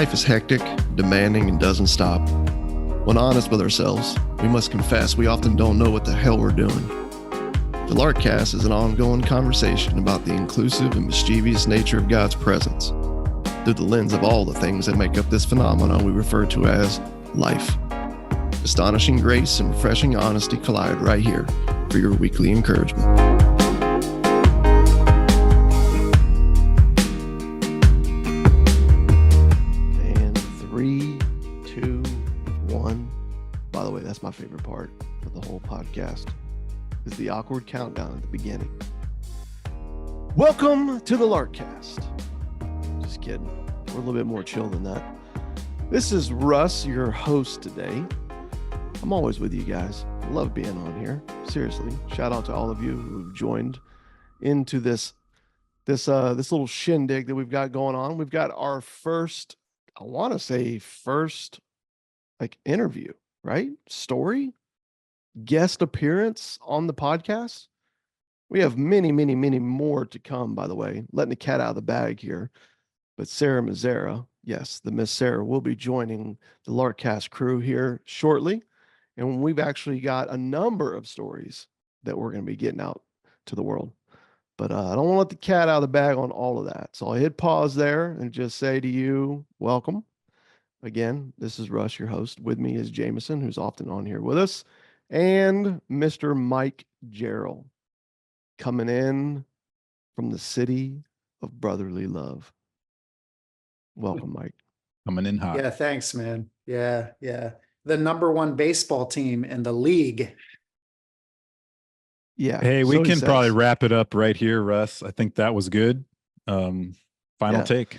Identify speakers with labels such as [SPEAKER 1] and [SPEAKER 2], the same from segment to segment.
[SPEAKER 1] Life is hectic, demanding, and doesn't stop. When honest with ourselves, we must confess we often don't know what the hell we're doing. The Larkcast is an ongoing conversation about the inclusive and mischievous nature of God's presence through the lens of all the things that make up this phenomenon we refer to as life. Astonishing grace and refreshing honesty collide right here for your weekly encouragement. And 3, 2, 1. By the way, that's my favorite part of the whole podcast, is the awkward countdown at the beginning. Welcome to the Larkcast. Just kidding. We're a little bit more chill than that. This is Russ, your host today. I'm always with you guys. I love being on here. Seriously, shout out to all of you who've joined into this little shindig that we've got going on. We've got our first interview, right? Story, guest appearance on the podcast. We have many, many, many more to come, by the way. Letting the cat out of the bag here. But Sarah Mazzara, yes, the Miss Sarah, will be joining the Larkcast crew here shortly. And we've actually got a number of stories that we're going to be getting out to the world. But I don't want to let the cat out of the bag on all of that. So I'll hit pause there and just say to you, welcome. Again, this is Russ, your host. With me is Jameson, who's often on here with us, and Mr. Mike Jarrell, coming in from the city of brotherly love. Welcome, Mike.
[SPEAKER 2] Coming in hot.
[SPEAKER 3] Yeah, thanks, man. Yeah. The number one baseball team in the league.
[SPEAKER 1] Yeah.
[SPEAKER 2] Hey, we can probably wrap it up right here, Russ. I think that was good. Final take.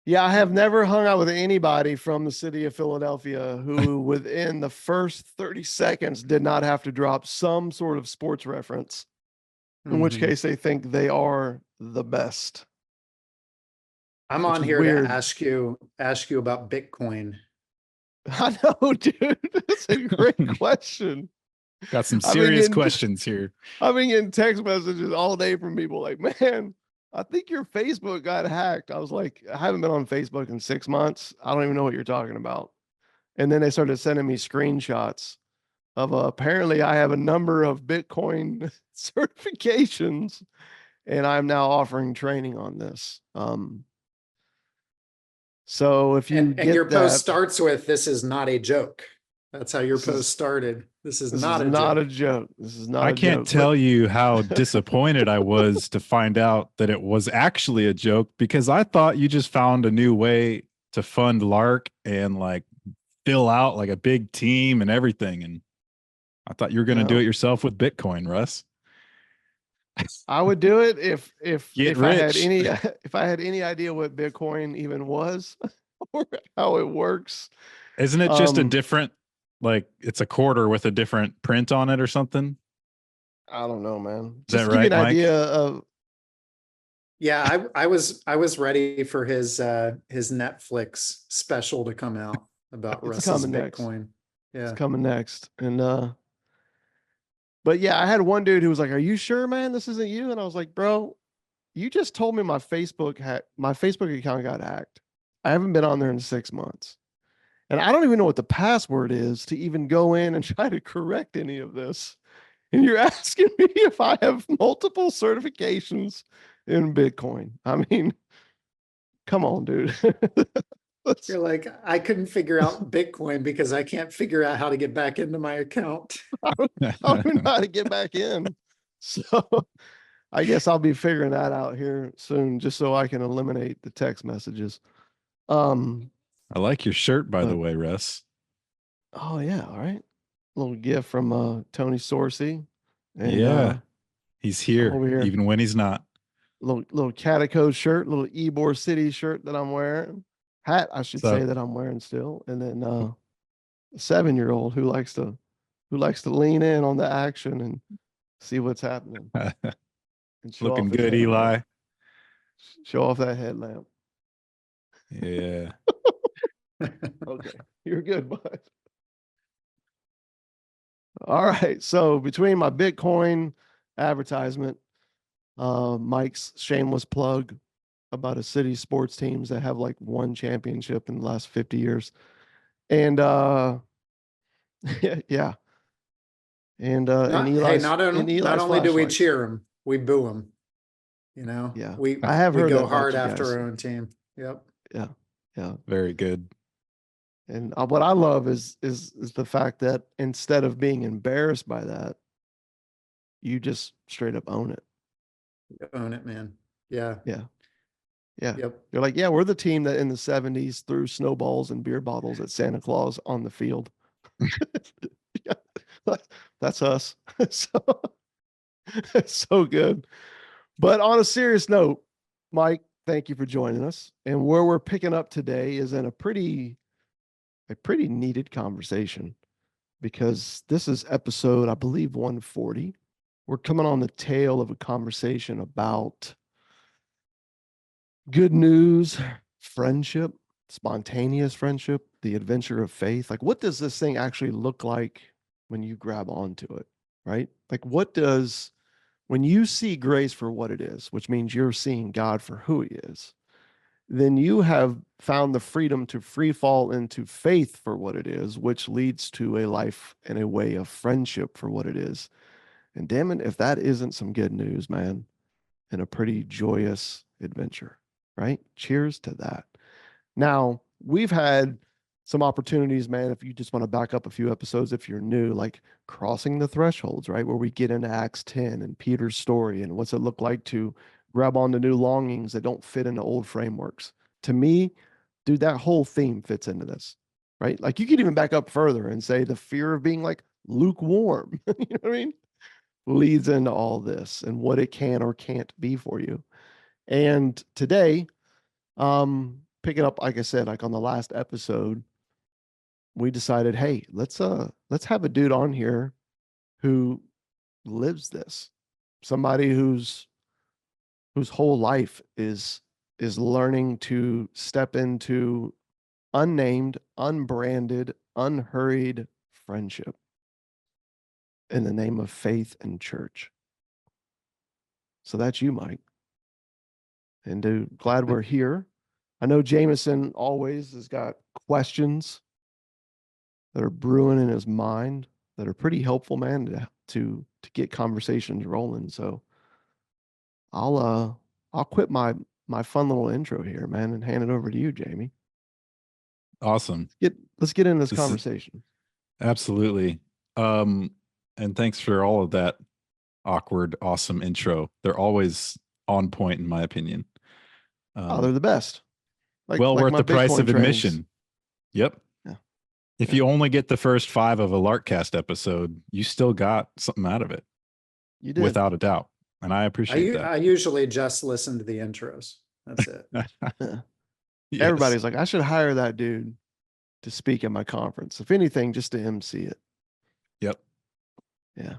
[SPEAKER 1] Yeah, I have never hung out with anybody from the city of Philadelphia who within the first 30 seconds did not have to drop some sort of sports reference, in which case they think they are the best.
[SPEAKER 3] I'm on here to ask you about Bitcoin.
[SPEAKER 1] I know, dude. That's a great question.
[SPEAKER 2] Got some serious questions here.
[SPEAKER 1] I've been getting text messages all day from people like, man, I think your Facebook got hacked. I was like, I haven't been on Facebook in 6 months. I don't even know what you're talking about. And then they started sending me screenshots of apparently I have a number of Bitcoin certifications, and I'm now offering training on this. So if you
[SPEAKER 3] and your post starts with, "This is not a joke." That's how your post started. This is not a joke.
[SPEAKER 1] This is not.
[SPEAKER 2] I can't tell you how disappointed I was to find out that it was actually a joke, because I thought you just found a new way to fund Lark and like fill out like a big team and everything. And I thought you were going to do it yourself with Bitcoin, Russ.
[SPEAKER 1] I would do it if I had any idea what Bitcoin even was or how it works.
[SPEAKER 2] Isn't it just a different, like it's a quarter with a different print on it or something?
[SPEAKER 1] I don't know, man.
[SPEAKER 2] Is that right, Mike?
[SPEAKER 1] Idea of.
[SPEAKER 3] Yeah, I was ready for his Netflix special to come out about Russ's Bitcoin. Yeah,
[SPEAKER 1] it's coming next, and but yeah, I had one dude who was like, "Are you sure, man? This isn't you?" And I was like, "Bro, you just told me my Facebook account got hacked. I haven't been on there in 6 months, and I don't even know what the password is to even go in and try to correct any of this. And you're asking me if I have multiple certifications in Bitcoin. I mean, come on, dude."
[SPEAKER 3] You're like, I couldn't figure out Bitcoin because I can't figure out how to get back into my account.
[SPEAKER 1] I don't know how to get back in. So I guess I'll be figuring that out here soon, just so I can eliminate the text messages.
[SPEAKER 2] I like your shirt, by the way, Russ.
[SPEAKER 1] Oh yeah, all right. Little gift from Tony Sorsey.
[SPEAKER 2] And, he's here even when he's not.
[SPEAKER 1] Little Catico shirt, little Ybor City shirt that I'm wearing. Hat, I should say, that I'm wearing still. And then a 7-year-old who likes to lean in on the action and see what's happening.
[SPEAKER 2] Looking good, Eli.
[SPEAKER 1] Show off that headlamp.
[SPEAKER 2] Yeah.
[SPEAKER 1] Okay, you're good, bud. All right. So between my Bitcoin advertisement, Mike's shameless plug, about a city sports teams that have like one championship in the last 50 years. And yeah. And Eli's and
[SPEAKER 3] not
[SPEAKER 1] Eli's
[SPEAKER 3] only do we
[SPEAKER 1] flashlights.
[SPEAKER 3] cheer him, we boo him. You know,
[SPEAKER 1] Yeah.
[SPEAKER 3] we
[SPEAKER 1] I have
[SPEAKER 3] we
[SPEAKER 1] heard
[SPEAKER 3] go
[SPEAKER 1] that about
[SPEAKER 3] hard
[SPEAKER 1] you
[SPEAKER 3] after
[SPEAKER 1] guys.
[SPEAKER 3] our own team. Yep.
[SPEAKER 1] Yeah. Yeah.
[SPEAKER 2] Very good.
[SPEAKER 1] And what I love is the fact that instead of being embarrassed by that, you just straight up own it.
[SPEAKER 3] Own it, man. Yeah.
[SPEAKER 1] Yeah. Yeah.
[SPEAKER 3] Yep.
[SPEAKER 1] You're like, yeah, we're the team that in the 70s threw snowballs and beer bottles at Santa Claus on the field. Yeah, that's us. So, so good. But on a serious note, Mike, thank you for joining us. And where we're picking up today is in a pretty needed conversation, because this is episode, I believe, 140. We're coming on the tail of a conversation about good news, friendship, spontaneous friendship, the adventure of faith. Like, what does this thing actually look like when you grab onto it, right? Like, when you see grace for what it is, which means you're seeing God for who he is, then you have found the freedom to free fall into faith for what it is, which leads to a life and a way of friendship for what it is. And damn it, if that isn't some good news, man, and a pretty joyous adventure, right? Cheers to that. Now, we've had some opportunities, man, if you just want to back up a few episodes, if you're new, like crossing the thresholds, right? Where we get into Acts 10 and Peter's story and what's it look like to grab onto new longings that don't fit into old frameworks. To me, dude, that whole theme fits into this, right? Like you could even back up further and say the fear of being like lukewarm, you know what I mean? Leads into all this and what it can or can't be for you. And today, picking up, like I said, like on the last episode, we decided, hey, let's have a dude on here who lives this. Somebody whose whole life is learning to step into unnamed, unbranded, unhurried friendship in the name of faith and church. So that's you, Mike. And dude, glad we're here. I know Jameson always has got questions that are brewing in his mind that are pretty helpful, man, to get conversations rolling. So I'll quit my fun little intro here, man, and hand it over to you, Jamie.
[SPEAKER 2] Awesome.
[SPEAKER 1] Let's get into this conversation.
[SPEAKER 2] Absolutely. And thanks for all of that awkward, awesome intro. They're always on point, in my opinion.
[SPEAKER 1] They're the best.
[SPEAKER 2] Well worth the price of admission. Yep.
[SPEAKER 1] Yeah.
[SPEAKER 2] If you only get the first 5 of a Larkcast episode, you still got something out of it.
[SPEAKER 1] You did.
[SPEAKER 2] Without a doubt. And I appreciate that.
[SPEAKER 3] I usually just listen to the intros. That's it.
[SPEAKER 1] Yes. Everybody's like, I should hire that dude to speak at my conference. If anything, just to MC it.
[SPEAKER 2] Yep.
[SPEAKER 1] Yeah.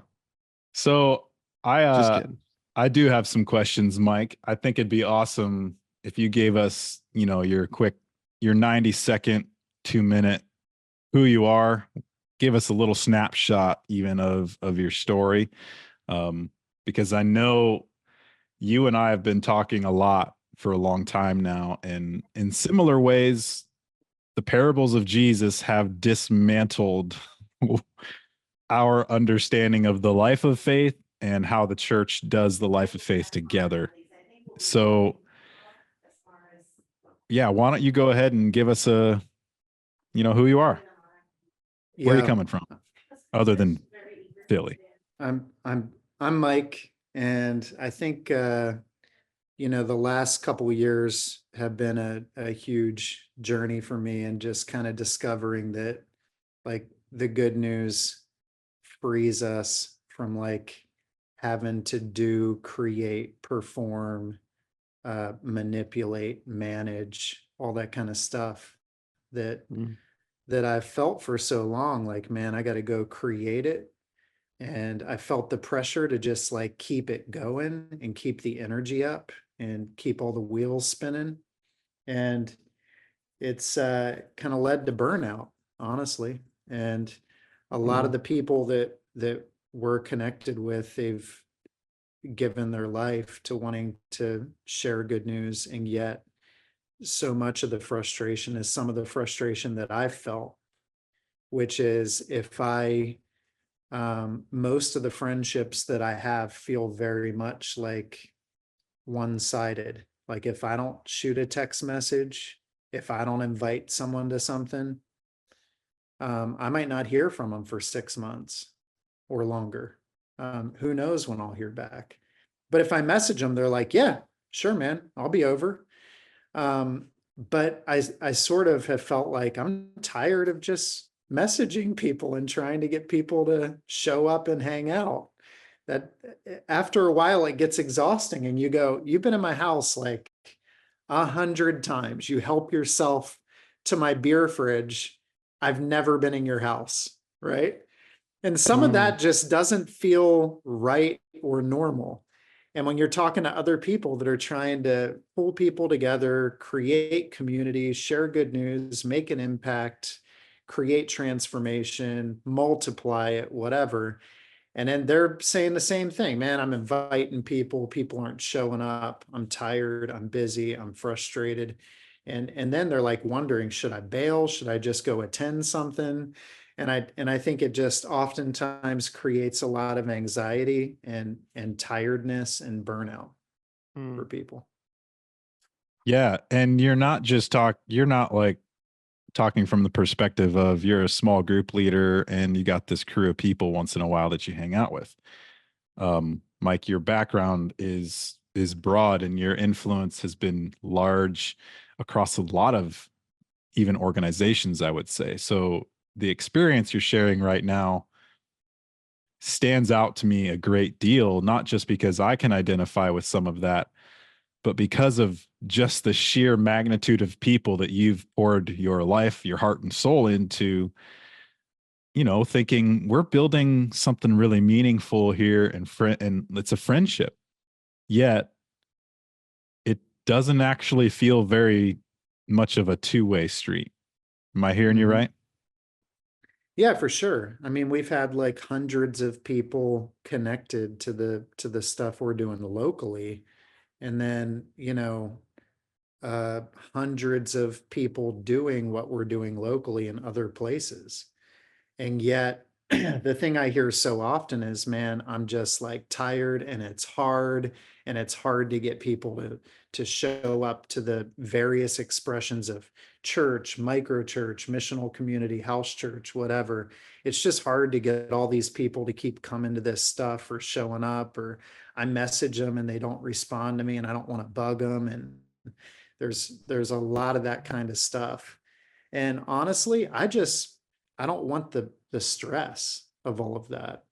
[SPEAKER 2] So
[SPEAKER 1] just kidding.
[SPEAKER 2] I do have some questions, Mike. I think it'd be awesome if you gave us, your 90-second, 2-minute who you are. Give us a little snapshot even of your story. Because I know you and I have been talking a lot for a long time now, and in similar ways, the parables of Jesus have dismantled our understanding of the life of faith and how the church does the life of faith together. So, yeah, why don't you go ahead and give us who you are? Where are you coming from, other than Philly?
[SPEAKER 3] I'm Mike, and I think the last couple of years have been a huge journey for me, and just kind of discovering that like the good news frees us from like having to do, create, perform, manipulate, manage, all that kind of stuff that I felt for so long. Like, man, I got to go create it. And I felt the pressure to just like keep it going and keep the energy up and keep all the wheels spinning. And it's kind of led to burnout, honestly. And a lot of the people that we're connected with, given their life to wanting to share good news. And yet so much of the frustration is some of the frustration that I've felt, which is if most of the friendships that I have feel very much like one-sided. Like if I don't shoot a text message, if I don't invite someone to something, I might not hear from them for 6 months or longer. Who knows when I'll hear back? But if I message them, they're like, yeah, sure, man, I'll be over. But I sort of have felt like I'm tired of just messaging people and trying to get people to show up and hang out. That after a while it gets exhausting, and you go, you've been in my house like 100 times. You help yourself to my beer fridge. I've never been in your house, right? And some of that just doesn't feel right or normal. And when you're talking to other people that are trying to pull people together, create community, share good news, make an impact, create transformation, multiply it, whatever. And then they're saying the same thing, man, I'm inviting people, people aren't showing up. I'm tired, I'm busy, I'm frustrated. And then they're like wondering, should I bail? Should I just go attend something? And I think it just oftentimes creates a lot of anxiety and tiredness and burnout for people.
[SPEAKER 2] Yeah. And you're not like talking from the perspective of you're a small group leader and you got this crew of people once in a while that you hang out with. Mike, your background is broad and your influence has been large across a lot of even organizations, I would say. So the experience you're sharing right now stands out to me a great deal, not just because I can identify with some of that, but because of just the sheer magnitude of people that you've poured your life, your heart and soul into, thinking we're building something really meaningful here and it's a friendship. Yet it doesn't actually feel very much of a two-way street. Am I hearing you right?
[SPEAKER 3] Yeah, for sure. I mean, we've had like hundreds of people connected to the stuff we're doing locally. And then, hundreds of people doing what we're doing locally in other places. And yet, the thing I hear so often is, man, I'm just like tired and it's hard to get people to show up to the various expressions of church, micro church, missional community, house church, whatever. It's just hard to get all these people to keep coming to this stuff or showing up, or I message them and they don't respond to me and I don't want to bug them. And there's a lot of that kind of stuff. And honestly, I don't want the stress of all of that.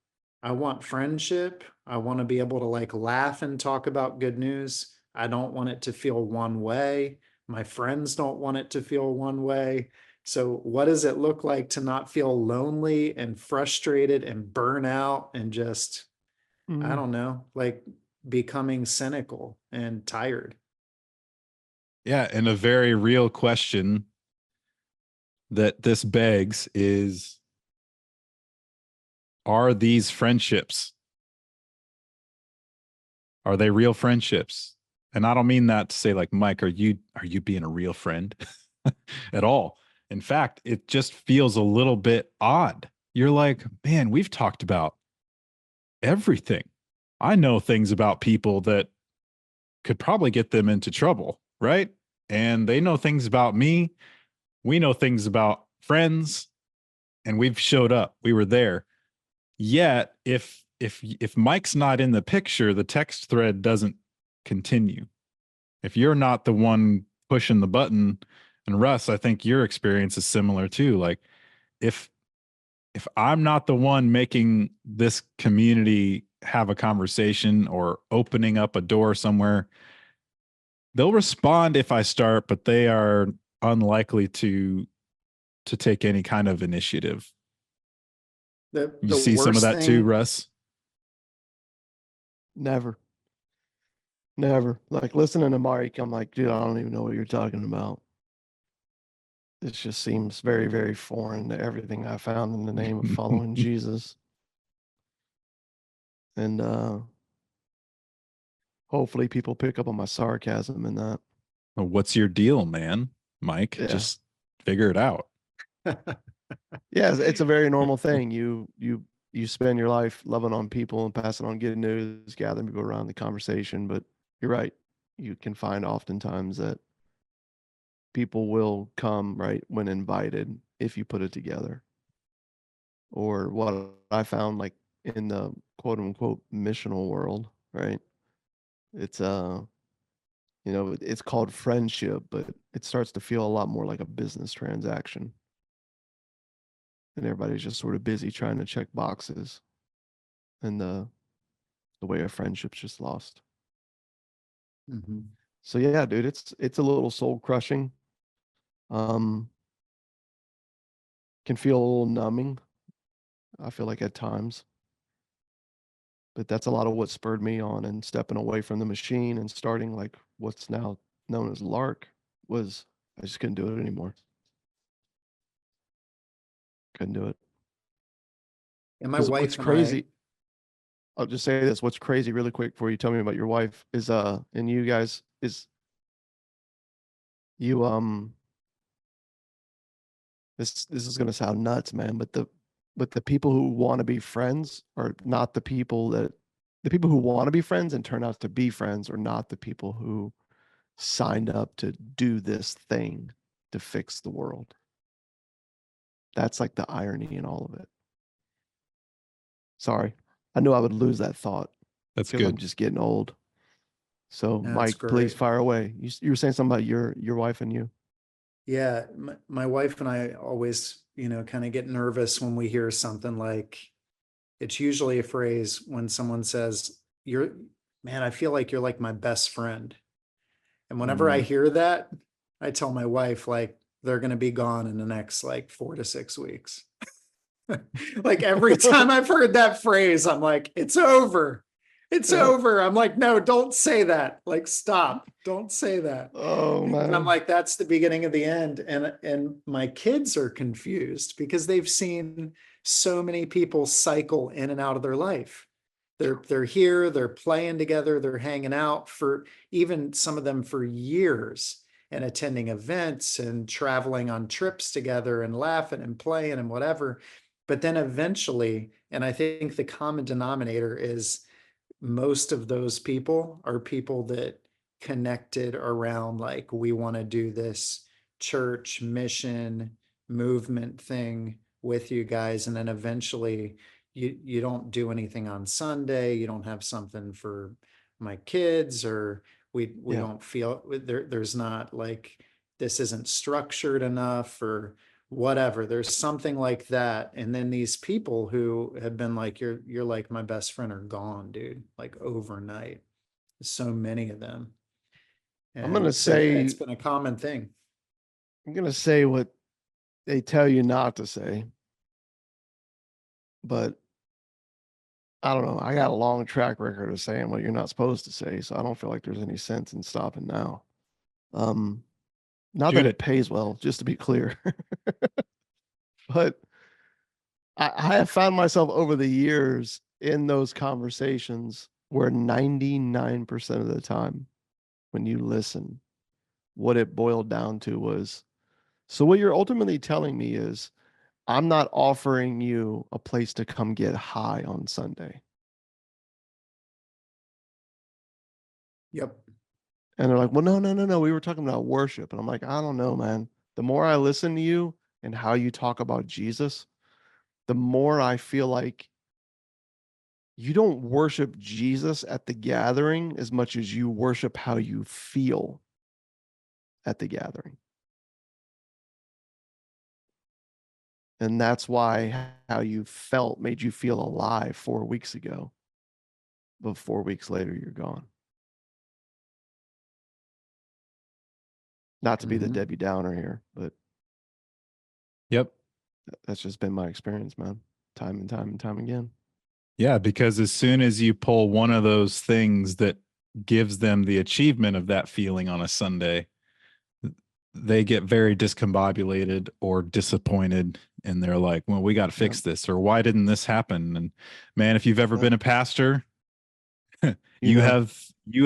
[SPEAKER 3] I want friendship. I want to be able to like laugh and talk about good news. I don't want it to feel one way. My friends don't want it to feel one way. So what does it look like to not feel lonely and frustrated and burn out and just, I don't know, like becoming cynical and tired?
[SPEAKER 2] Yeah. And a very real question that this begs is, are these friendships? Are they real friendships? And I don't mean that to say like, Mike, are you being a real friend at all? In fact, it just feels a little bit odd. You're like, man, we've talked about everything. I know things about people that could probably get them into trouble, right? And they know things about me. We know things about friends, and we've showed up. We were there. Yet, if Mike's not in the picture, the text thread doesn't continue. If you're not the one pushing the button, and Russ, I think your experience is similar too. Like if I'm not the one making this community have a conversation or opening up a door somewhere, they'll respond if I start, but they are unlikely to take any kind of initiative. You see some of that too, Russ?
[SPEAKER 1] Never. Like listening to Mike, I'm like, dude, I don't even know what you're talking about. This just seems very, very foreign to everything I found in the name of following Jesus. And Hopefully people pick up on my sarcasm in that.
[SPEAKER 2] Well, what's your deal, man? Mike,
[SPEAKER 1] Yeah.
[SPEAKER 2] just figure it out.
[SPEAKER 1] Yeah, it's a very normal thing. You spend your life loving on people and passing on good news, gathering people around the conversation. But you're right. You can find oftentimes that people will come right when invited if you put it together. Or what I found like in the quote unquote missional world, right? It's it's called friendship, but it starts to feel a lot more like a business transaction. And everybody's just sort of busy trying to check boxes. And the way of friendship's just lost.
[SPEAKER 3] Mm-hmm.
[SPEAKER 1] So yeah, dude, it's a little soul crushing. Um, can feel a little numbing. I feel like at times, but that's a lot of what spurred me on and stepping away from the machine and starting like what's now known as Lark was I just couldn't do it anymore. Couldn't do it.
[SPEAKER 3] And my
[SPEAKER 1] Because
[SPEAKER 3] wife
[SPEAKER 1] what's
[SPEAKER 3] and
[SPEAKER 1] crazy, I'll just say this, what's crazy really quick before you tell me about your wife is and you guys is you this is gonna sound nuts, man, but the people who want to be friends are not the people who want to be friends and turn out to be friends are not the people who signed up to do this thing to fix the world. That's like the irony in all of it. Sorry. I knew I would lose that thought
[SPEAKER 2] That's
[SPEAKER 1] because I'm
[SPEAKER 2] good.
[SPEAKER 1] just getting old. So
[SPEAKER 3] That's
[SPEAKER 1] Mike, please
[SPEAKER 3] great.
[SPEAKER 1] fire away. You were saying something about your wife and you.
[SPEAKER 3] Yeah, my wife and I always, kind of get nervous when we hear something like, it's usually a phrase when someone says, man, I feel like you're like my best friend. And whenever I hear that, I tell my wife, like, they're going to be gone in the next like 4 to 6 weeks. Like every time I've heard that phrase, I'm like, it's over. It's
[SPEAKER 1] Yeah.
[SPEAKER 3] over. I'm like, no, don't say that. Like, stop. Don't say that.
[SPEAKER 1] Oh
[SPEAKER 3] And I'm
[SPEAKER 1] man.
[SPEAKER 3] like, that's the beginning of the end. And my kids are confused because they've seen so many people cycle in and out of their life. They're here, they're playing together, they're hanging out for even some of them for years and attending events and traveling on trips together and laughing and playing and whatever. But then eventually, and I think the common denominator is most of those people are people that connected around like, we want to do this church mission movement thing with you guys, and then eventually you don't do anything on Sunday, you don't have something for my kids, or we
[SPEAKER 1] Yeah.
[SPEAKER 3] don't feel there's not like, this isn't structured enough or whatever, there's something like that. And then these people who have been like, you're like my best friend, are gone, dude, like overnight. So many of them.
[SPEAKER 1] I'm gonna
[SPEAKER 3] And so yeah, it's
[SPEAKER 1] say
[SPEAKER 3] been a common thing.
[SPEAKER 1] I'm gonna say what they tell you not to say, but I don't know. I got a long track record of saying what you're not supposed to say, so I don't feel like there's any sense in stopping now. Um, not
[SPEAKER 2] Shoot
[SPEAKER 1] that it
[SPEAKER 2] it.
[SPEAKER 1] pays well, just to be clear, but I have found myself over the years in those conversations where 99% of the time, when you listen, what it boiled down to was, so what you're ultimately telling me is, I'm not offering you a place to come get high on Sunday.
[SPEAKER 3] Yep.
[SPEAKER 1] And they're like, well, no, no, no, no. We were talking about worship. And I'm like, I don't know, man. The more I listen to you and how you talk about Jesus, the more I feel like you don't worship Jesus at the gathering as much as you worship how you feel at the gathering. And that's why how you felt made you feel alive 4 weeks ago. But 4 weeks later, you're gone. Not to be the
[SPEAKER 3] Mhm.
[SPEAKER 1] Debbie Downer here, but
[SPEAKER 2] Yep.
[SPEAKER 1] that's just been my experience, man. Time and time and time again.
[SPEAKER 2] Yeah, because as soon as you pull one of those things that gives them the achievement of that feeling on a Sunday, they get very discombobulated or disappointed, and they're like, well, we got to fix this, or why didn't this happen? And man, if you've ever
[SPEAKER 1] Yeah.
[SPEAKER 2] been a pastor, You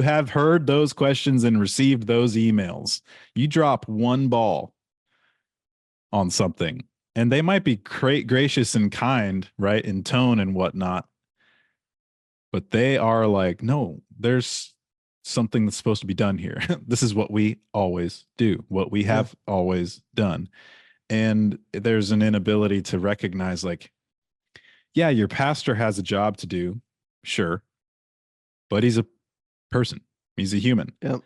[SPEAKER 2] have heard those questions and received those emails. You drop one ball on something, and they might be gracious and kind, right, in tone and whatnot, but they are like, no, there's something that's supposed to be done here. This is what we always do, what we have always done. And there's an inability to recognize, like, yeah, your pastor has a job to do, sure, but he's a person, he's a human.
[SPEAKER 1] Yep.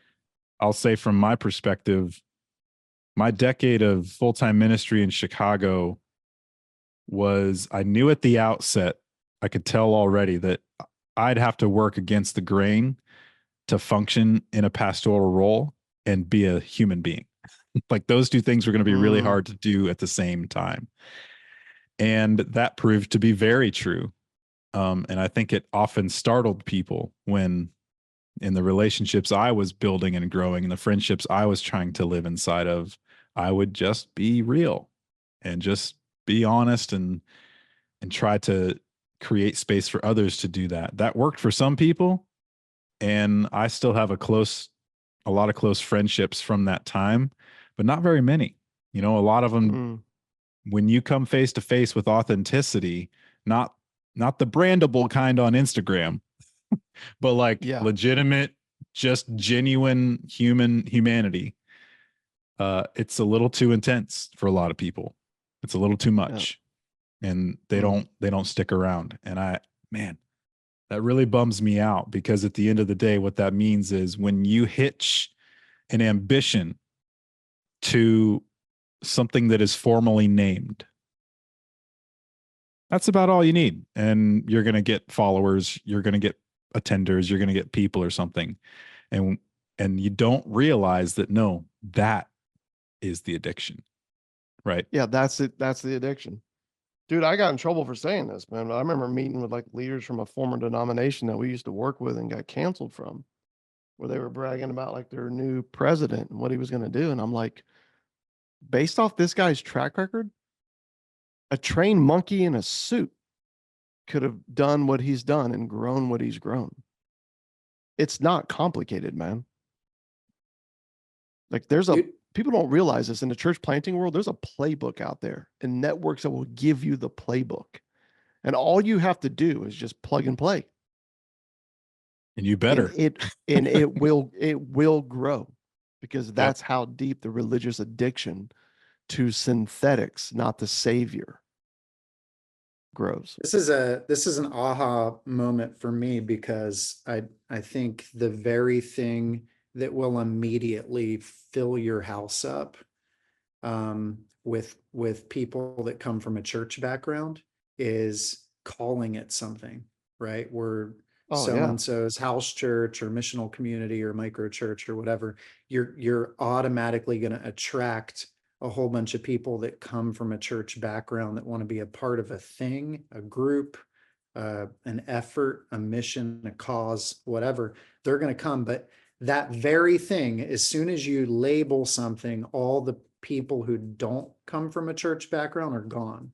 [SPEAKER 2] I'll say from my perspective, my decade of full-time ministry in Chicago was, I knew at the outset, I could tell already that I'd have to work against the grain to function in a pastoral role and be a human being. Like, those two things were going to be really hard to do at the same time. And that proved to be very true. And I think it often startled people when, in the relationships I was building and growing and the friendships I was trying to live inside of, I would just be real and just be honest and try to create space for others to do that. That worked for some people. And I still have a lot of close friendships from that time, but not very many. You know, a lot of them, when you come face to face with authenticity, not the brandable kind on Instagram, but like legitimate, just genuine humanity. It's a little too intense for a lot of people. It's a little too much, and they don't stick around. And man, that really bums me out, because at the end of the day, what that means is, when you hitch an ambition to something that is formally named, that's about all you need. And you're going to get followers, you're going to get attenders, you're going to get people or something. And you don't realize that, no, that is the addiction, right?
[SPEAKER 1] Yeah, that's it. That's the addiction. Dude, I got in trouble for saying this, man. I remember meeting with like leaders from a former denomination that we used to work with and got canceled from, where they were bragging about like their new president and what he was going to do. And I'm like, based off this guy's track record, a trained monkey in a suit could have done what he's done and grown what he's grown. It's not complicated, man. Like, people don't realize this in the church planting world. There's a playbook out there and networks that will give you the playbook. And all you have to do is just plug and play.
[SPEAKER 2] And you better.
[SPEAKER 1] And it will grow, because that's how deep the religious addiction to synthetics, not the savior, grows.
[SPEAKER 3] This is an aha moment for me, because I think the very thing that will immediately fill your house up with people that come from a church background is calling it something, right? We're so-and-so's house church or missional community or micro church or whatever. You're automatically going to attract a whole bunch of people that come from a church background that want to be a part of a thing, a group, an effort, a mission, a cause, whatever. They're going to come. But that very thing, as soon as you label something, all the people who don't come from a church background are gone.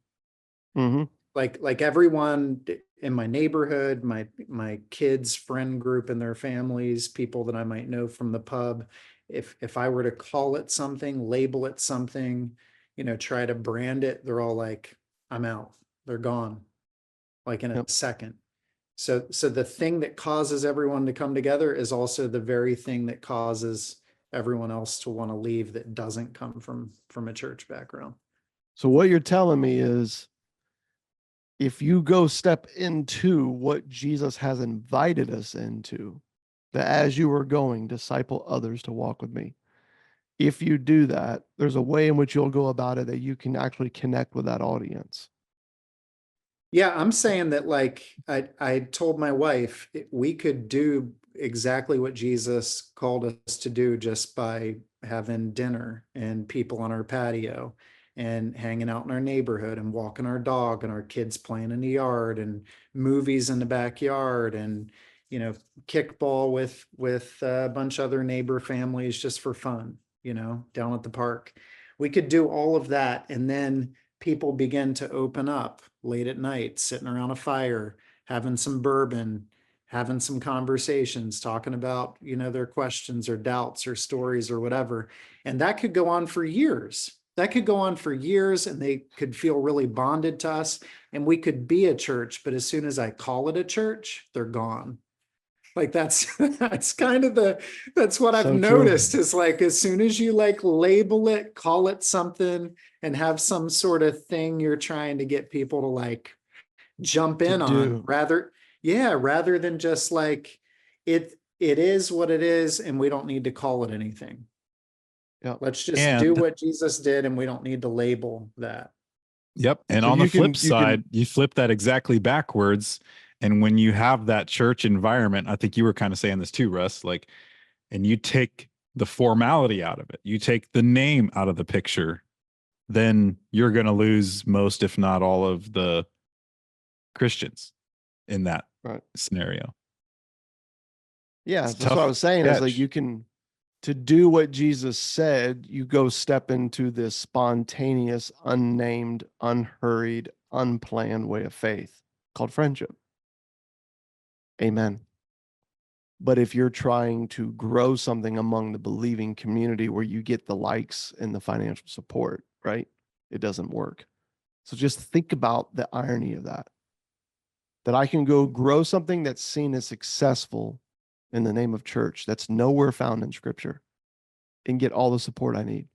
[SPEAKER 1] Mm-hmm.
[SPEAKER 3] Like everyone in my neighborhood, my kids' friend group and their families, people that I might know from the pub, if I were to call it something, label it something, try to brand it, they're all like, I'm out. They're gone, like in a second. So the thing that causes everyone to come together is also the very thing that causes everyone else to want to leave that doesn't come from a church background.
[SPEAKER 1] So what you're telling me is, if you go step into what Jesus has invited us into, that as you are going, disciple others to walk with me. If you do that, there's a way in which you'll go about it that you can actually connect with that audience.
[SPEAKER 3] Yeah, I'm saying that, like, I told my wife, we could do exactly what Jesus called us to do just by having dinner and people on our patio and hanging out in our neighborhood and walking our dog and our kids playing in the yard and movies in the backyard and, kickball with a bunch of other neighbor families just for fun, down at the park. We could do all of that, and then people begin to open up late at night, sitting around a fire, having some bourbon, having some conversations, talking about, their questions or doubts or stories or whatever. And that could go on for years. That could go on for years, and they could feel really bonded to us, and we could be a church. But as soon as I call it a church, they're gone. Like that's that's what I've
[SPEAKER 1] So true.
[SPEAKER 3] noticed, is like, as soon as you like label it, call it something, and have some sort of thing you're trying to get people to like jump in on, rather than just like it is what it is, and we don't need to call it anything.
[SPEAKER 1] Yeah.
[SPEAKER 3] Let's just do
[SPEAKER 2] And
[SPEAKER 3] what Jesus did, and we don't need to label that.
[SPEAKER 2] yep. And
[SPEAKER 1] So
[SPEAKER 2] on the
[SPEAKER 1] you can-
[SPEAKER 2] flip side, you flip that exactly backwards. And when you have that church environment, I think you were kind of saying this too, Russ, like, and you take the formality out of it, you take the name out of the picture, then you're going to lose most, if not all, of the Christians in that
[SPEAKER 1] Right.
[SPEAKER 2] scenario.
[SPEAKER 1] Yeah,
[SPEAKER 2] It's
[SPEAKER 1] that's what I
[SPEAKER 2] tough
[SPEAKER 1] was saying. Is like
[SPEAKER 2] catch.
[SPEAKER 1] you can, to do what Jesus said, you go step into this spontaneous, unnamed, unhurried, unplanned way of faith called friendship. Amen. But if you're trying to grow something among the believing community where you get the likes and the financial support, right? It doesn't work. So just think about the irony of that. That I can go grow something that's seen as successful in the name of church, that's nowhere found in scripture, and get all the support I need.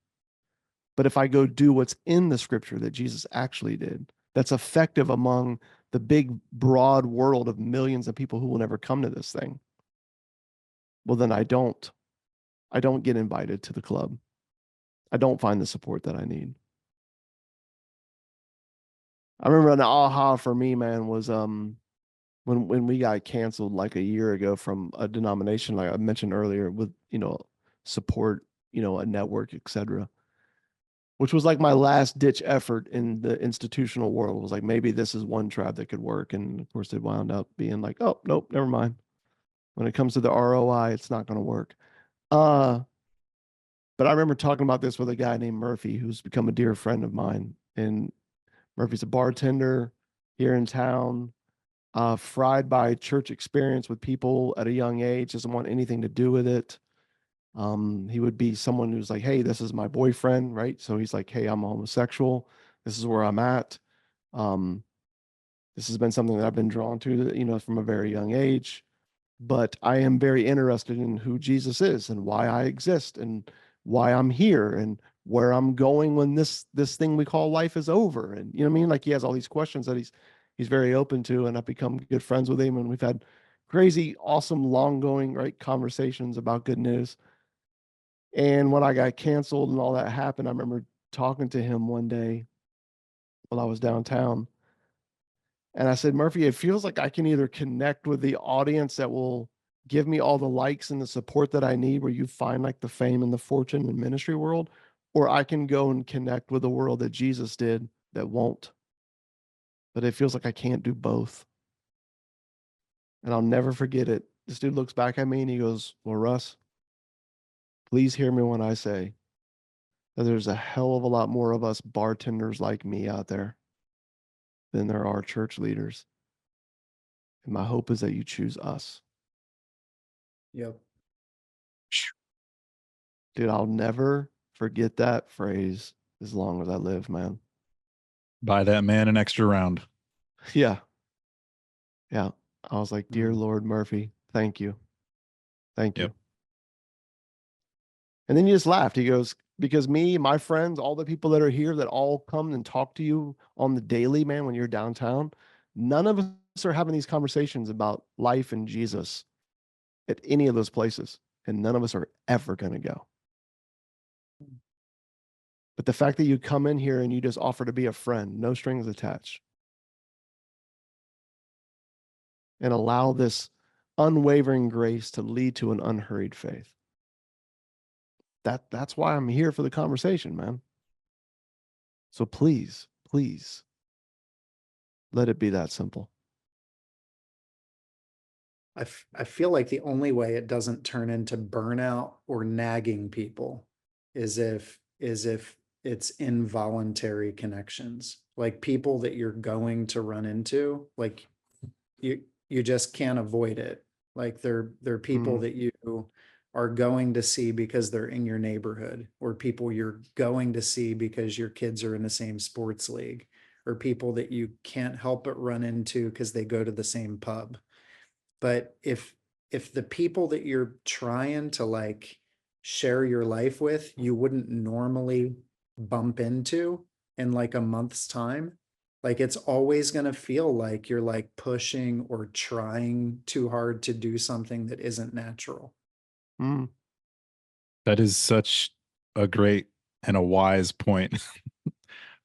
[SPEAKER 1] But if I go do what's in the scripture that Jesus actually did, that's effective among the big, broad world of millions of people who will never come to this thing, well, then I don't get invited to the club. I don't find the support that I need. I remember an aha for me, man, was when we got canceled like a year ago from a denomination, like I mentioned earlier, with support, a network, etc., which was like my last ditch effort in the institutional world. It was like, maybe this is one tribe that could work. And of course it wound up being like, oh, nope, never mind. When it comes to the ROI, it's not going to work. But I remember talking about this with a guy named Murphy, who's become a dear friend of mine. And Murphy's a bartender here in town, fried by church experience with people at a young age, doesn't want anything to do with it. He would be someone who's like, hey, this is my boyfriend, right? So he's like, hey, I'm a homosexual. This is where I'm at. This has been something that I've been drawn to, from a very young age. But I am very interested in who Jesus is and why I exist and why I'm here and where I'm going when this thing we call life is over. And you know what I mean? Like he has all these questions that he's very open to, and I've become good friends with him, and we've had crazy, awesome, long going, right, conversations about good news. And when I got canceled and all that happened, I remember talking to him one day while I was downtown. And I said, Murphy, it feels like I can either connect with the audience that will give me all the likes and the support that I need, where you find like the fame and the fortune in ministry world, or I can go and connect with the world that Jesus did that won't. But it feels like I can't do both. And I'll never forget it. This dude looks back at me and he goes, well, Russ, please hear me when I say that there's a hell of a lot more of us bartenders like me out there than there are church leaders. And my hope is that you choose us.
[SPEAKER 3] Yep.
[SPEAKER 1] Dude, I'll never forget that phrase as long as I live, man.
[SPEAKER 2] Buy that man an extra round.
[SPEAKER 1] Yeah. Yeah. I was like, dear
[SPEAKER 3] Mhm.
[SPEAKER 1] Lord Murphy, thank you. Thank you.
[SPEAKER 2] Yep.
[SPEAKER 1] And then he just laughed. He goes, because me, my friends, all the people that are here that all come and talk to you on the daily, man, when you're downtown, none of us are having these conversations about life and Jesus at any of those places. And none of us are ever going to go. But the fact that you come in here and you just offer to be a friend, no strings attached, and allow this unwavering grace to lead to an unhurried faith. That's why I'm here for the conversation, man. So please, please let it be that simple.
[SPEAKER 3] I feel like the only way it doesn't turn into burnout or nagging people is if it's involuntary connections, like people that you're going to run into, like you just can't avoid it. Like they're people that you are going to see because they're in your neighborhood, or people you're going to see because your kids are in the same sports league, or people that you can't help but run into because they go to the same pub. But if the people that you're trying to like share your life with, you wouldn't normally bump into in like a month's time, like it's always going to feel like you're like pushing or trying too hard to do something that isn't natural.
[SPEAKER 2] That is such a great and a wise point.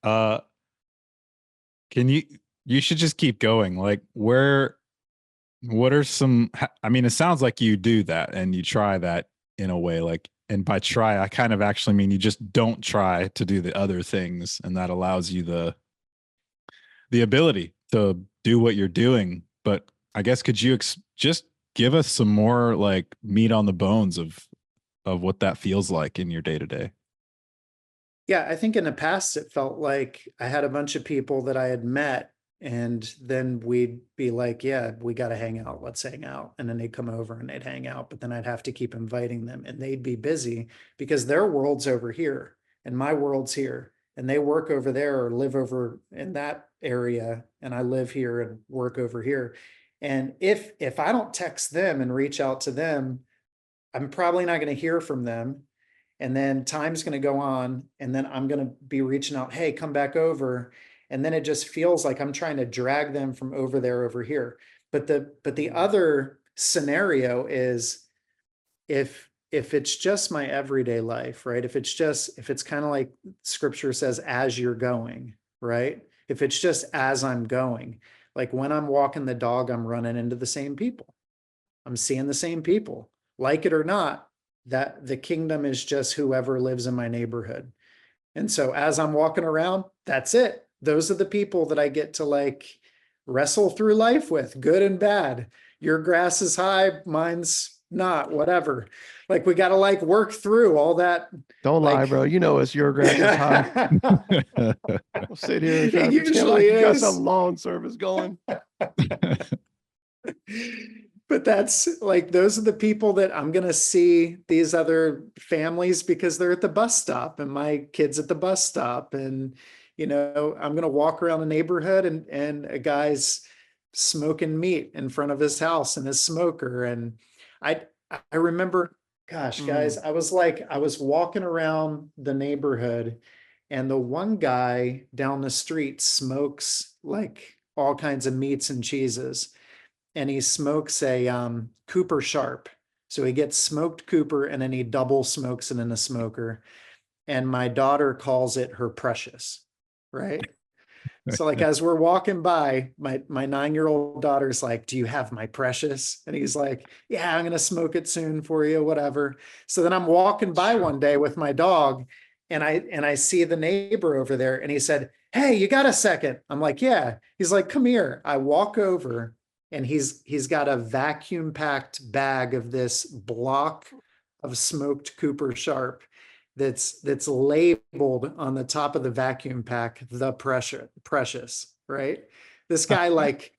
[SPEAKER 2] uh can you should just keep going. Like what are some, I mean, it sounds like you do that and you try that in a way, like, and by try, I kind of actually mean you just don't try to do the other things, and that allows you the ability to do what you're doing. But I guess could you just give us some more like meat on the bones of what that feels like in your day to day?
[SPEAKER 3] Yeah, I think in the past it felt like I had a bunch of people that I had met, and then we'd be like, yeah, we got to hang out. Let's hang out. And then they'd come over and they'd hang out, but then I'd have to keep inviting them, and they'd be busy because their world's over here and my world's here, and they work over there or live over in that area, and I live here and work over here. And if I don't text them and reach out to them, I'm probably not going to hear from them. And then time's going to go on, and then I'm going to be reaching out, hey, come back over. And then it just feels like I'm trying to drag them from over there over here. But the other scenario is if it's just my everyday life, right? If it's kind of like scripture says, as you're going, right? If it's just as I'm going, like when I'm walking the dog, I'm running into the same people. I'm seeing the same people, like it or not. That the kingdom is just whoever lives in my neighborhood. And so as I'm walking around, that's it. Those are the people that I get to like wrestle through life with, good and bad. Your grass is high, mine's not, whatever. Like we got to like work through all that.
[SPEAKER 1] Don't lie,
[SPEAKER 3] like,
[SPEAKER 1] bro. You know us. Your grass is high. We'll sit here and try to pretend like you got some lawn service going.
[SPEAKER 3] But that's like, those are the people that I'm going to see, these other families, because they're at the bus stop and my kid's at the bus stop. And, I'm going to walk around the neighborhood and a guy's smoking meat in front of his house and his smoker. And I remember, gosh, guys, I was walking around the neighborhood, and the one guy down the street smokes like all kinds of meats and cheeses. And he smokes a Cooper Sharp. So he gets smoked Cooper and then he double smokes it in a smoker. And my daughter calls it her precious, right? So like as we're walking by, my 9-year-old daughter's like, do you have my precious? And he's like, yeah, I'm going to smoke it soon for you, whatever. So then I'm walking by one day with my dog, and I see the neighbor over there, and he said, hey, you got a second? I'm like, yeah. He's like, come here. I walk over, and he's got a vacuum packed bag of this block of smoked Cooper Sharp that's labeled on the top of the vacuum pack, the precious, right? This guy like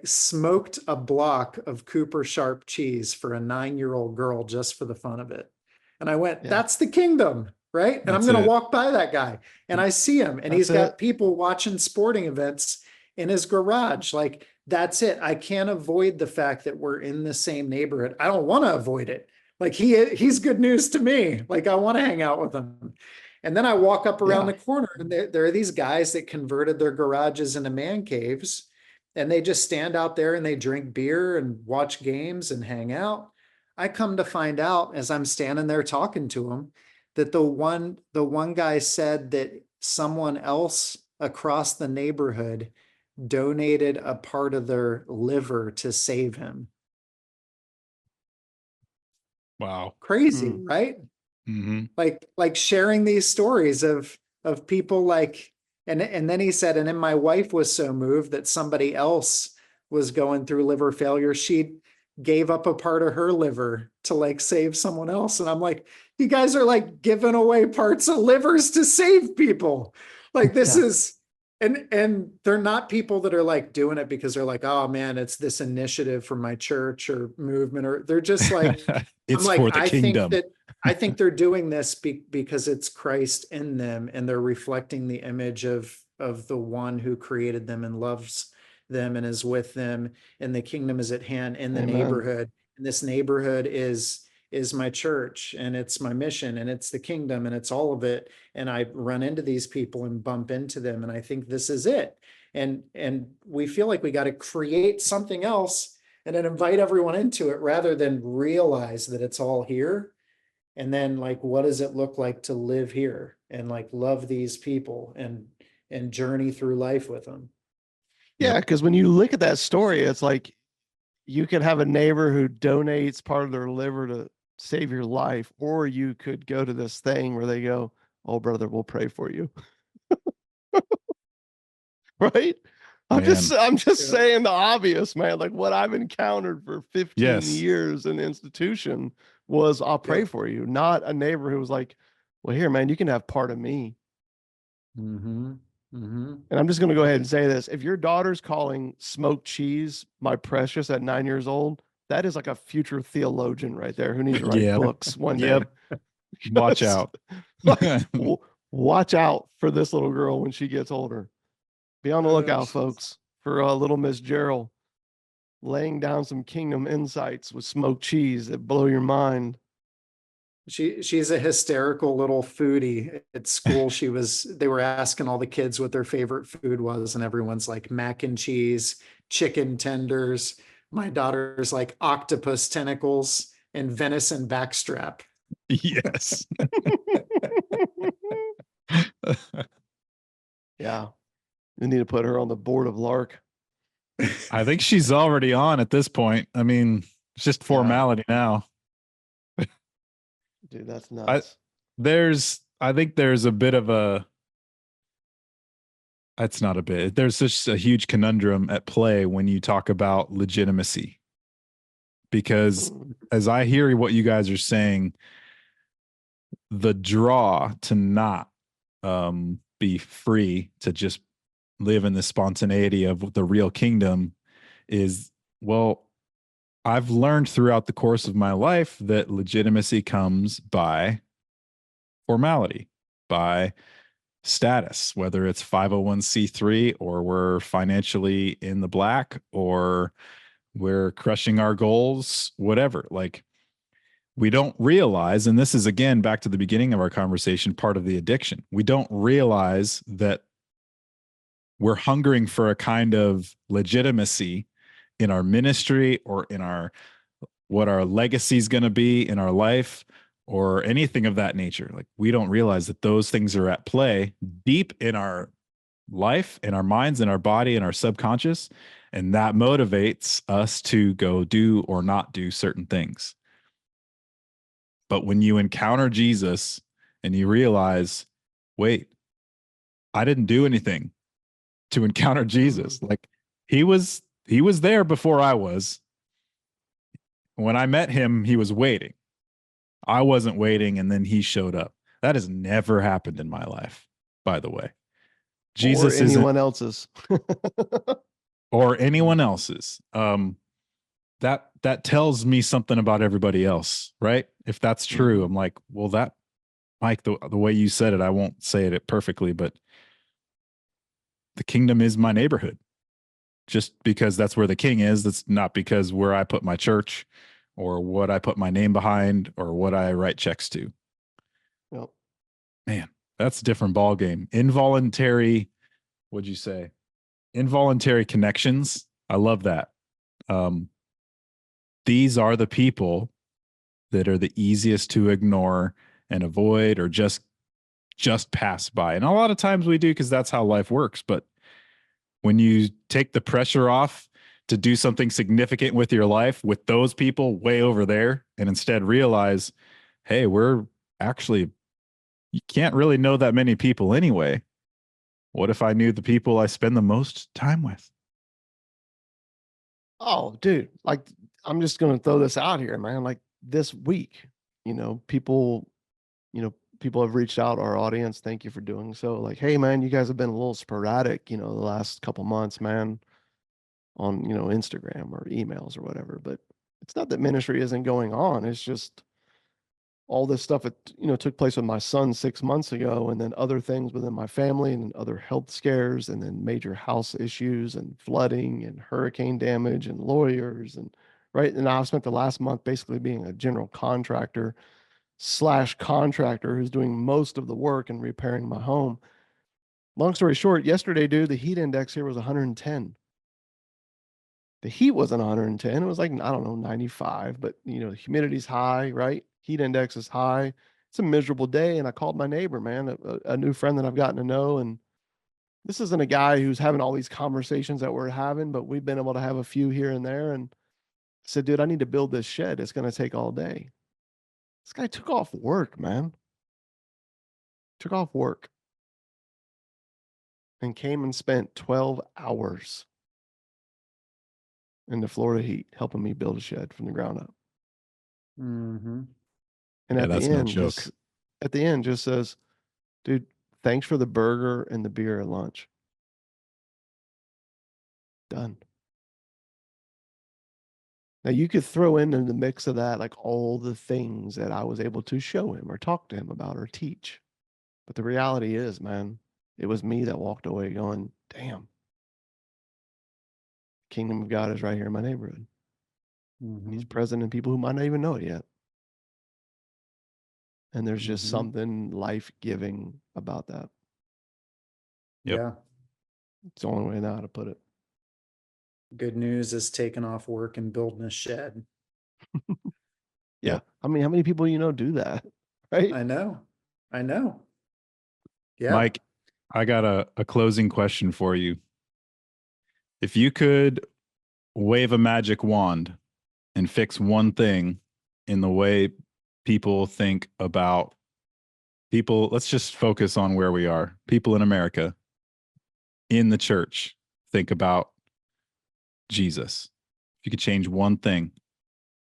[SPEAKER 3] smoked a block of Cooper Sharp cheese for a 9-year-old girl just for the fun of it. And I went, that's the kingdom, right? And I'm going to walk by that guy and I see him, and he's got people watching sporting events in his garage. Like, that's it. I can't avoid the fact that we're in the same neighborhood. I don't want to avoid it. Like he's good news to me. Like I want to hang out with him. And then I walk up around the corner, and there are these guys that converted their garages into man caves, and they just stand out there and they drink beer and watch games and hang out. I come to find out as I'm standing there talking to him that the one guy said that someone else across the neighborhood donated a part of their liver to save him.
[SPEAKER 2] Wow.
[SPEAKER 3] Crazy, right?
[SPEAKER 2] Mm-hmm.
[SPEAKER 3] Like sharing these stories of people like, and then he said, and then my wife was so moved that somebody else was going through liver failure. She gave up a part of her liver to like save someone else. And I'm like, you guys are like giving away parts of livers to save people. Like this is And they're not people that are like doing it because they're like, oh man, it's this initiative from my church or movement, or they're just like, I'm
[SPEAKER 2] It's
[SPEAKER 3] like,
[SPEAKER 2] for the kingdom.
[SPEAKER 3] I think they're doing this because it's Christ in them, and they're reflecting the image of the one who created them and loves them and is with them, and the kingdom is at hand in the
[SPEAKER 1] Amen.
[SPEAKER 3] neighborhood. And this neighborhood is my church, and it's my mission, and it's the kingdom, and it's all of it. And I run into these people and bump into them, and I think this is it. And we feel like we got to create something else and then invite everyone into it rather than realize that it's all here. And then like, what does it look like to live here and like love these people and journey through life with them?
[SPEAKER 1] Yeah, because when you look at that story, it's like you could have a neighbor who donates part of their liver to save your life, or you could go to this thing where they go, "Oh, brother, we'll pray for you." Right? I'm just
[SPEAKER 2] Man.
[SPEAKER 3] Yeah.
[SPEAKER 1] saying the obvious, man. Like what I've encountered for 15
[SPEAKER 2] Yes.
[SPEAKER 1] years in the institution was I'll pray
[SPEAKER 3] Yeah.
[SPEAKER 1] for you, not a neighbor who was like, "Well, here, man, you can have part of me."
[SPEAKER 3] Mm-hmm. Mm-hmm.
[SPEAKER 1] And I'm just going to go ahead and say this. If your daughter's calling smoked cheese my precious at 9 years old, that is like a future theologian right there who needs to write
[SPEAKER 2] Yep.
[SPEAKER 1] books one day.
[SPEAKER 2] Yep. Watch
[SPEAKER 1] Because,
[SPEAKER 2] out.
[SPEAKER 1] like, watch out for this little girl when she gets older. Be on the lookout,
[SPEAKER 3] she's-
[SPEAKER 1] folks, for little Miss Jarrell laying down some kingdom insights with smoked cheese that blow your mind.
[SPEAKER 3] She's a hysterical little foodie. At school, they were asking all the kids what their favorite food was, and everyone's like mac and cheese, chicken tenders. My daughter's like octopus tentacles and venison backstrap.
[SPEAKER 2] Yes.
[SPEAKER 1] Yeah. We need to put her on the board of Lark.
[SPEAKER 2] I think she's already on at this point. I mean, it's just formality now.
[SPEAKER 1] Dude, that's nuts.
[SPEAKER 2] I think there's a bit of a, it's not a bit, there's just a huge conundrum at play when you talk about legitimacy. Because as I hear what you guys are saying, the draw to not be free to just live in the spontaneity of the real kingdom is, well, I've learned throughout the course of my life that legitimacy comes by formality, by status, whether it's 501c3 or we're financially in the black or we're crushing our goals, whatever. Like, we don't realize, and this is again back to the beginning of our conversation, part of the addiction. We don't realize that we're hungering for a kind of legitimacy in our ministry or in our what our legacy is going to be in our life or anything of that nature. Like, we don't realize that those things are at play deep in our life, in our minds, in our body, in our subconscious, and that motivates us to go do or not do certain things. But when you encounter Jesus and you realize, wait, I didn't do anything to encounter Jesus. Like, he was there before I was. When I met him, he was waiting. I wasn't waiting, and then he showed up. That has never happened in my life, by the way. Jesus
[SPEAKER 1] or anyone else's.
[SPEAKER 2] or anyone else's. That tells me something about everybody else, right? If that's true, I'm like, well, that, Mike, the way you said it, I won't say it perfectly, but the kingdom is my neighborhood. Just because that's where the king is, that's not because where I put my church or what I put my name behind or what I write checks to.
[SPEAKER 1] Yep.
[SPEAKER 2] Man, that's a different ball game. Involuntary, what'd you say? Involuntary connections. I love that. These are the people that are the easiest to ignore and avoid or just pass by. And a lot of times we do because that's how life works. But when you take the pressure off to do something significant with your life with those people way over there and instead realize, hey, we're actually, you can't really know that many people anyway. What if I knew the people I spend the most time with?
[SPEAKER 1] Oh, dude, like I'm just going to throw this out here, man. Like this week, people, people have reached out, our audience. Thank you for doing so. Like, hey man, you guys have been a little sporadic, the last couple months, man, on, Instagram or emails or whatever. But it's not that ministry isn't going on. It's just all this stuff that, took place with my son 6 months ago, and then other things within my family and other health scares, and then major house issues and flooding and hurricane damage and lawyers and right. And I've spent the last month basically being a general contractor slash contractor who's doing most of the work and repairing my home. Long story short, yesterday, dude, the heat index here was 110. The heat wasn't 110. It was like, I don't know, 95, but the humidity's high, right? Heat index is high. It's a miserable day. And I called my neighbor, man, a new friend that I've gotten to know. And this isn't a guy who's having all these conversations that we're having, but we've been able to have a few here and there. And I said, dude, I need to build this shed. It's going to take all day. This guy took off work, man. Took off work and came and spent 12 hours in the Florida heat helping me build a shed from the ground up.
[SPEAKER 3] Mm-hmm.
[SPEAKER 1] And
[SPEAKER 2] Yeah,
[SPEAKER 1] at
[SPEAKER 2] that's
[SPEAKER 1] the
[SPEAKER 2] no
[SPEAKER 1] end,
[SPEAKER 2] joke.
[SPEAKER 1] at the end, just says, dude, thanks for the burger and the beer at lunch. Done. Now you could throw in the mix of that, like all the things that I was able to show him or talk to him about or teach. But the reality is, man, it was me that walked away going, damn, kingdom of God is right here in my neighborhood. And he's present in people who might not even know it yet. And there's just something life-giving about that.
[SPEAKER 2] Yep.
[SPEAKER 3] Yeah.
[SPEAKER 1] It's the only way I know how to put it.
[SPEAKER 3] Good news is taking off work and building a shed.
[SPEAKER 1] Yeah.
[SPEAKER 2] Yep.
[SPEAKER 1] I mean, how many people do that? Right?
[SPEAKER 3] I know. Yeah.
[SPEAKER 2] Mike, I got a closing question for you. If you could wave a magic wand and fix one thing in the way people think about people, let's just focus on where we are. People in America, in the church, think about Jesus. If you could change one thing,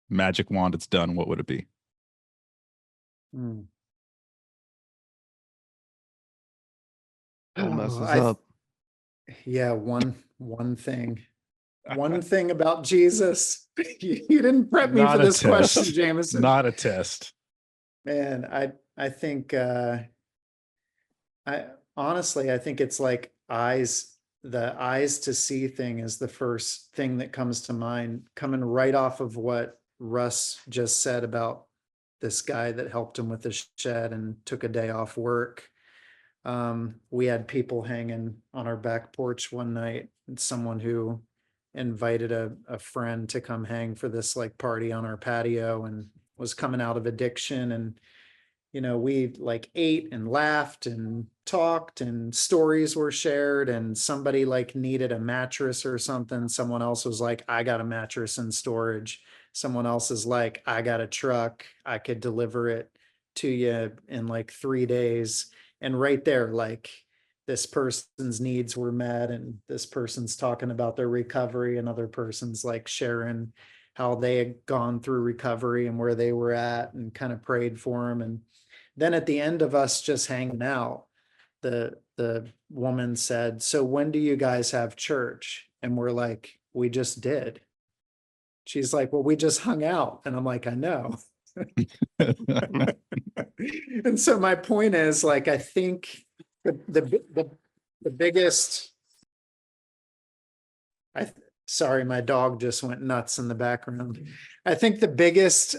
[SPEAKER 2] magic wand, it's done, what would it be?
[SPEAKER 1] Don't mess us up.
[SPEAKER 3] Yeah, one thing. One thing about Jesus. You didn't prep me
[SPEAKER 2] Not
[SPEAKER 3] for
[SPEAKER 2] a
[SPEAKER 3] this question,
[SPEAKER 2] test.
[SPEAKER 3] Jameson.
[SPEAKER 2] Not a test.
[SPEAKER 3] Man, I think I honestly I think it's like the eyes to see thing is the first thing that comes to mind, coming right off of what Russ just said about this guy that helped him with the shed and took a day off work. We had people hanging on our back porch one night, and someone who invited a friend to come hang for this like party on our patio and was coming out of addiction. And we like ate and laughed and talked and stories were shared, and somebody like needed a mattress or something. Someone else was like, I got a mattress in storage. Someone else is like, I got a truck, I could deliver it to you in like 3 days. And right there, like this person's needs were met, and this person's talking about their recovery, and other person's like sharing how they had gone through recovery and where they were at, and kind of prayed for them. And then at the end of us just hanging out, the woman said, so when do you guys have church? And we're like, we just did. She's like, well, we just hung out. And I'm like, I know. And so my point is, like, I think the biggest, sorry, my dog just went nuts in the background. I think the biggest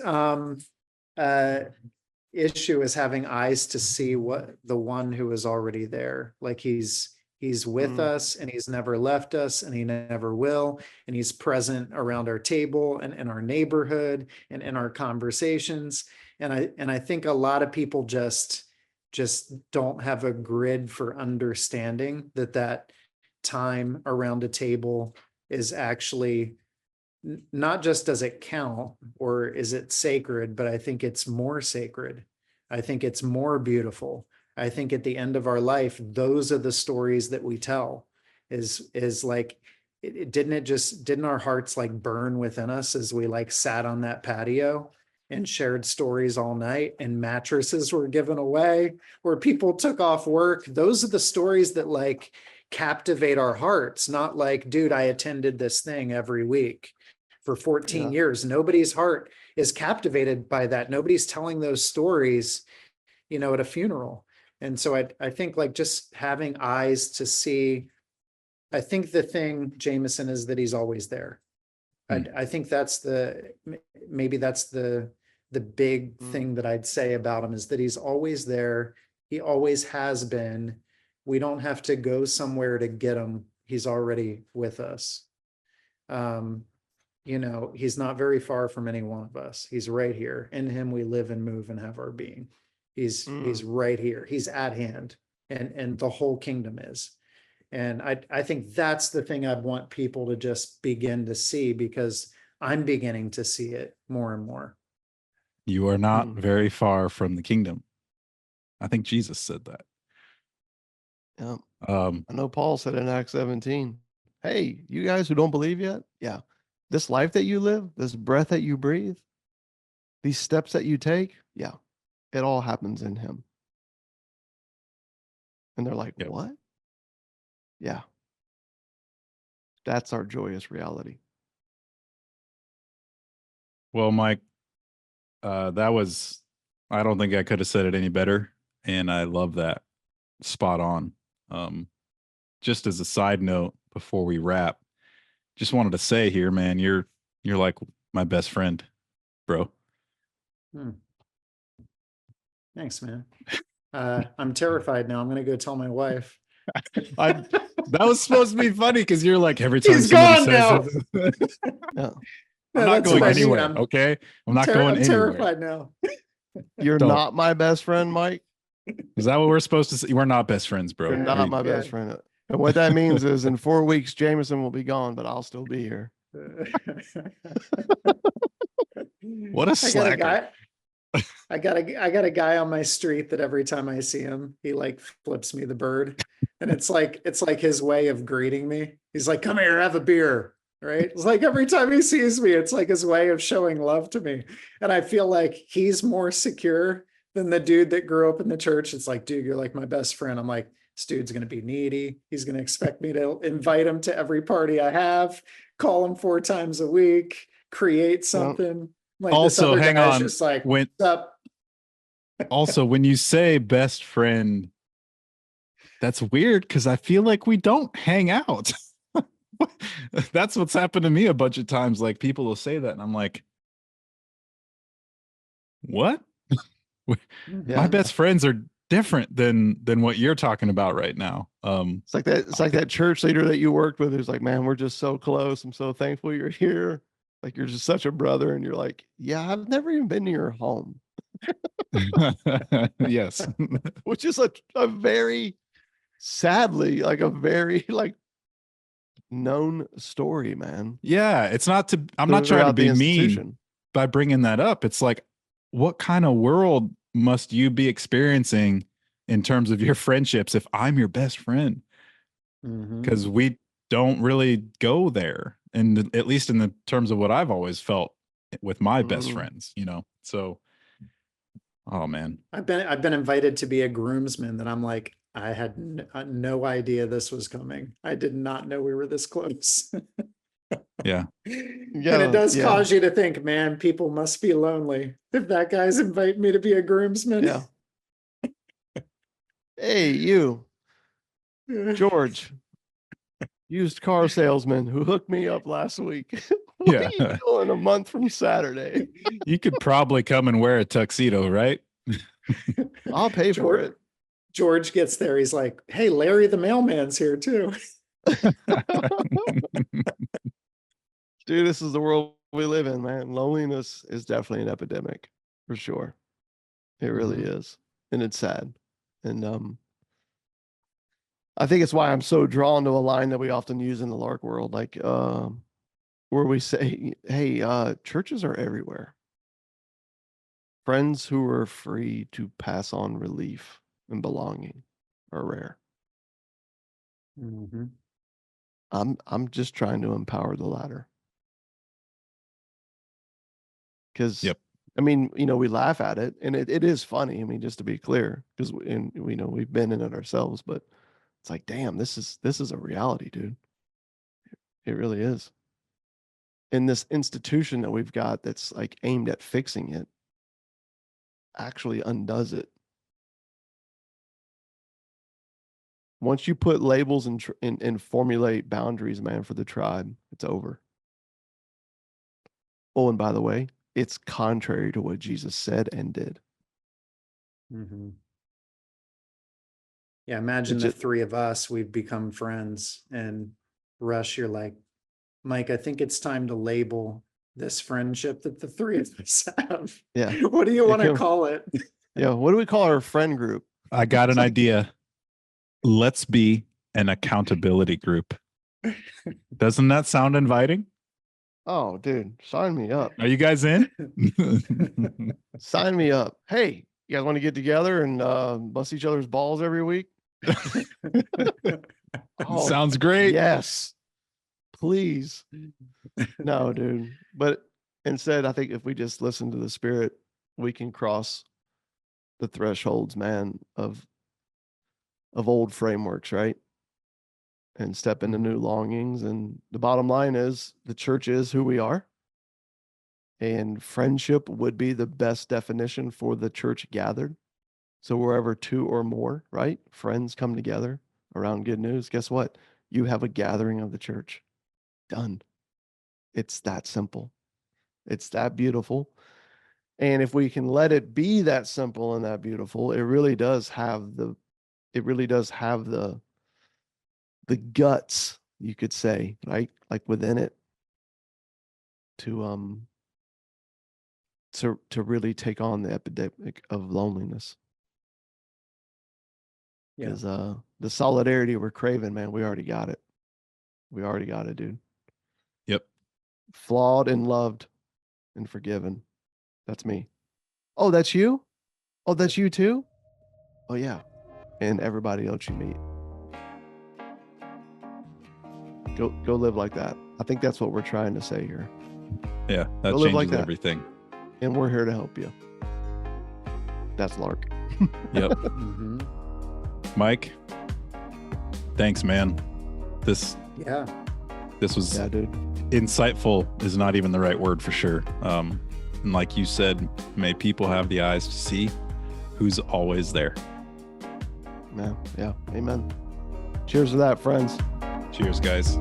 [SPEAKER 3] issue is having eyes to see what the one who is already there. Like he's with us, and he's never left us, and he never will. And he's present around our table and in our neighborhood and in our conversations. And I think a lot of people just don't have a grid for understanding that time around a table is actually not just does it count or is it sacred, but I think it's more sacred. I think it's more beautiful. I think at the end of our life, those are the stories that we tell. Is like, didn't our hearts like burn within us as we like sat on that patio and shared stories all night, and mattresses were given away, where people took off work. Those are the stories that like captivate our hearts, not like, dude, I attended this thing every week for 14 years. Nobody's heart is captivated by that. Nobody's telling those stories, you know, at a funeral. And so I think like just having eyes to see, I think the thing, Jameson, is that he's always there. I think that's maybe that's the big thing that I'd say about him, is that he's always there. He always has been. We don't have to go somewhere to get him. He's already with us. You know, he's not very far from any one of us. He's right here. In him we live and move and have our being. He's right here. He's at hand, and the whole kingdom is. And I think that's the thing I'd want people to just begin to see, because I'm beginning to see it more and more.
[SPEAKER 2] You are not very far from the kingdom. I think Jesus said that.
[SPEAKER 1] Yeah. I know Paul said in Acts 17, hey, you guys who don't believe yet, yeah, this life that you live, this breath that you breathe, these steps that you take, yeah, it all happens in him. And they're like, what? Yeah. That's our joyous reality.
[SPEAKER 2] Well, Mike, that was, I don't think I could have said it any better. And I love that. Spot on. Just as a side note, before we wrap, just wanted to say here, man, you're like my best friend, bro.
[SPEAKER 3] Thanks, man. I'm terrified now. I'm going to go tell my wife.
[SPEAKER 2] That was supposed to be funny, because you're like, every time
[SPEAKER 3] He's
[SPEAKER 2] somebody
[SPEAKER 3] gone
[SPEAKER 2] says
[SPEAKER 3] now.
[SPEAKER 2] it, I'm not going anywhere. Okay, I'm not going anywhere.
[SPEAKER 3] Terrified now.
[SPEAKER 1] You're not my best friend, Mike.
[SPEAKER 2] Is that what we're supposed to say? We're not best friends, bro.
[SPEAKER 1] You're not my best friend. And what that means is in 4 weeks, Jameson will be gone, but I'll still be here.
[SPEAKER 2] What a slacker.
[SPEAKER 3] I got a guy on my street that every time I see him, he like flips me the bird. And it's like his way of greeting me. He's like, come here, have a beer. Right. It's like every time he sees me, it's like his way of showing love to me. And I feel like he's more secure than the dude that grew up in the church. It's like, dude, you're like my best friend. I'm like, this dude's going to be needy. He's going to expect me to invite him to every party I have, call him 4 times a week, create something. Like
[SPEAKER 2] also, hang on.
[SPEAKER 3] Just like, what's up?
[SPEAKER 2] Also, when you say best friend, that's weird, because I feel like we don't hang out. That's what's happened to me a bunch of times. Like, people will say that, and I'm like, what? My best friends are different than what you're talking about right now.
[SPEAKER 1] It's like that church leader that you worked with who's like, man, we're just so close. I'm so thankful you're here. Like, you're just such a brother. And you're like, yeah, I've never even been to your home.
[SPEAKER 2] Yes.
[SPEAKER 1] Which is a very, sadly, like a very like known story, man.
[SPEAKER 2] Yeah. It's not to, I'm not trying to be mean by bringing that up. It's like, what kind of world must you be experiencing in terms of your friendships if I'm your best friend? Because we don't really go there. And at least in the terms of what I've always felt with my best friends, you know? So, oh man,
[SPEAKER 3] I've been invited to be a groomsman that I'm like, I had no idea this was coming. I did not know we were this close.
[SPEAKER 2] Yeah.
[SPEAKER 3] And it does cause you to think, man, people must be lonely if that guy's inviting me to be a groomsman.
[SPEAKER 1] Yeah. Hey, you, George, used car salesman who hooked me up last week. What are you doing a month from Saturday?
[SPEAKER 2] You could probably come and wear a tuxedo, right?
[SPEAKER 1] I'll pay for it.
[SPEAKER 3] George gets there. He's like, hey, Larry, the mailman's here too.
[SPEAKER 1] Dude, this is the world we live in, man. Loneliness is definitely an epidemic for sure. It really is. And it's sad. And I think it's why I'm so drawn to a line that we often use in the Lark world, like where we say, hey, churches are everywhere. Friends who are free to pass on relief and belonging are rare. I'm just trying to empower the latter. Because I mean, we laugh at it, and it is funny. I mean, just to be clear, because we've been in it ourselves, but it's like, damn, this is a reality, dude. It really is. And this institution that we've got that's like aimed at fixing it actually undoes it. Once you put labels and formulate boundaries, man, for the tribe, it's over. Oh, and by the way, it's contrary to what Jesus said and did.
[SPEAKER 3] Mm-hmm. Yeah, imagine the three of us, we've become friends, and Rush, you're like, Mike, I think it's time to label this friendship that the three of us have.
[SPEAKER 1] Yeah.
[SPEAKER 3] What do you want to call it?
[SPEAKER 1] Yeah. What do we call our friend group?
[SPEAKER 2] I got an idea. Let's be an accountability group. Doesn't that sound inviting?
[SPEAKER 1] Oh, dude, sign me up.
[SPEAKER 2] Are you guys in?
[SPEAKER 1] Sign me up. Hey, you guys want to get together and bust each other's balls every week? Oh,
[SPEAKER 2] sounds great.
[SPEAKER 1] Yes. Please. No, dude. But instead, I think if we just listen to the Spirit, we can cross the thresholds, man, of old frameworks, right? And step into new longings. And the bottom line is the church is who we are. And friendship would be the best definition for the church gathered. So wherever two or more, right, friends come together around good news, guess what? You have a gathering of the church. Done. It's that simple. It's that beautiful. And if we can let it be that simple and that beautiful, it really does have the guts, you could say, right? Like within it to really take on the epidemic of loneliness.
[SPEAKER 3] Yeah.
[SPEAKER 1] Because the solidarity we're craving, man, we already got it. We already got it, dude.
[SPEAKER 2] Yep.
[SPEAKER 1] Flawed and loved and forgiven. That's me. Oh, that's you? Oh, that's you too? Oh, yeah. And everybody else you meet. Go live like that. I think that's what we're trying to say here.
[SPEAKER 2] Yeah, that
[SPEAKER 1] Go live
[SPEAKER 2] changes
[SPEAKER 1] like that.
[SPEAKER 2] everything.
[SPEAKER 1] And we're here to help you. That's Lark.
[SPEAKER 2] Yep.
[SPEAKER 3] Mm-hmm.
[SPEAKER 2] Mike, thanks, man. This was
[SPEAKER 1] dude.
[SPEAKER 2] Insightful is not even the right word for sure. And like you said, may people have the eyes to see who's always there.
[SPEAKER 1] Yeah. Amen. Cheers to that, friends.
[SPEAKER 2] Cheers, guys.